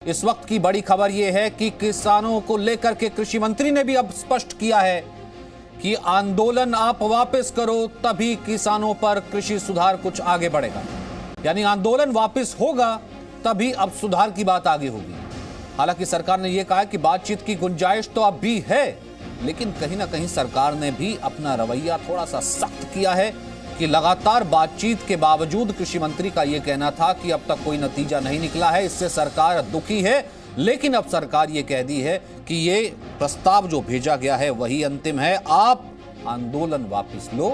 इस वक्त की बड़ी खबर यह है कि किसानों को लेकर के कृषि मंत्री ने भी अब स्पष्ट किया है कि आंदोलन आप वापस करो तभी किसानों पर कृषि सुधार कुछ आगे बढ़ेगा। यानी आंदोलन वापस होगा तभी अब सुधार की बात आगे होगी। हालांकि सरकार ने यह कहा कि बातचीत की गुंजाइश तो अब भी है, लेकिन कहीं ना कहीं सरकार ने भी अपना रवैया थोड़ा सा सख्त किया है कि लगातार बातचीत के बावजूद कृषि मंत्री का यह कहना था कि अब तक कोई नतीजा नहीं निकला है, इससे सरकार दुखी है। लेकिन अब सरकार ये कह दी है कि ये प्रस्ताव जो भेजा गया है वही अंतिम है, आप आंदोलन वापस लो,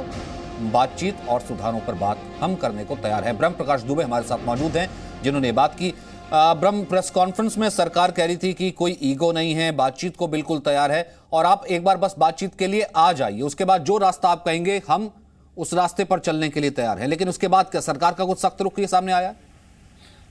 बातचीत और सुधारों पर बात हम करने को तैयार हैं। ब्रह्म प्रकाश दुबे हमारे साथ मौजूद हैं जिन्होंने बात की। ब्रह्म, प्रेस कॉन्फ्रेंस में सरकार कह रही थी कि कोई ईगो नहीं है, बातचीत को बिल्कुल तैयार है और आप एक बार बस बातचीत के लिए आ जाइए, उसके बाद जो रास्ता आप कहेंगे हम उस रास्ते पर चलने के लिए तैयार हैं। लेकिन उसके बाद क्या सरकार का कुछ सख्त रुख सामने आया?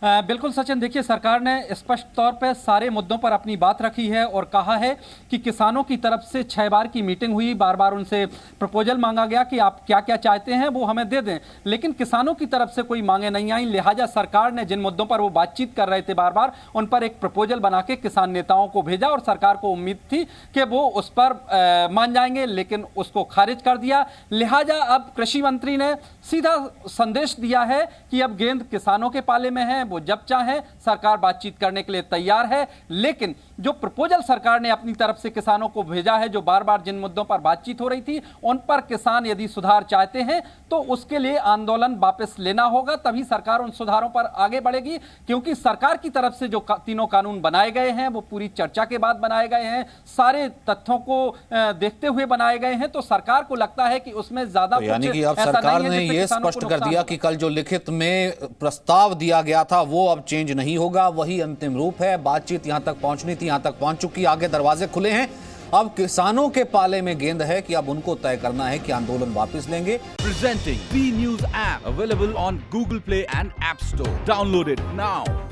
बिल्कुल सचिन, देखिए सरकार ने स्पष्ट तौर पर सारे मुद्दों पर अपनी बात रखी है और कहा है कि किसानों की तरफ से 6 बार की मीटिंग हुई, बार बार उनसे प्रपोजल मांगा गया कि आप क्या क्या चाहते हैं वो हमें दे दें, लेकिन किसानों की तरफ से कोई मांगे नहीं आई। लिहाजा सरकार ने जिन मुद्दों पर वो बातचीत कर रहे थे बार बार, उन पर एक प्रपोजल बना के किसान नेताओं को भेजा और सरकार को उम्मीद थी कि वो उस पर मान जाएंगे, लेकिन उसको खारिज कर दिया। लिहाजा अब कृषि मंत्री ने सीधा संदेश दिया है कि अब गेंद किसानों के पाले में है, वो जब चाहे सरकार बातचीत करने के लिए तैयार है। लेकिन जो प्रपोजल सरकार ने अपनी तरफ से किसानों को भेजा है, जो बार बार जिन मुद्दों पर बातचीत हो रही थी उन पर किसान यदि सुधार चाहते हैं तो उसके लिए आंदोलन वापस लेना होगा, तभी सरकार उन सुधारों पर आगे बढ़ेगी। क्योंकि सरकार की तरफ से जो तीनों कानून बनाए गए हैं वो पूरी चर्चा के बाद बनाए गए हैं, सारे तथ्यों को देखते हुए बनाए गए हैं, तो सरकार को लगता है कि उसमें ज्यादा यानी कि अब सरकार ने यह स्पष्ट कर दिया कि कल जो लिखित में प्रस्ताव दिया गया था वो अब चेंज नहीं होगा, वही अंतिम रूप है। बातचीत यहां तक पहुंचनी थी, यहां तक पहुंच चुकी, आगे दरवाजे खुले हैं। अब किसानों के पाले में गेंद है कि अब उनको तय करना है कि आंदोलन वापस लेंगे। Presenting B News app available on Google Play and App Store. Download it now.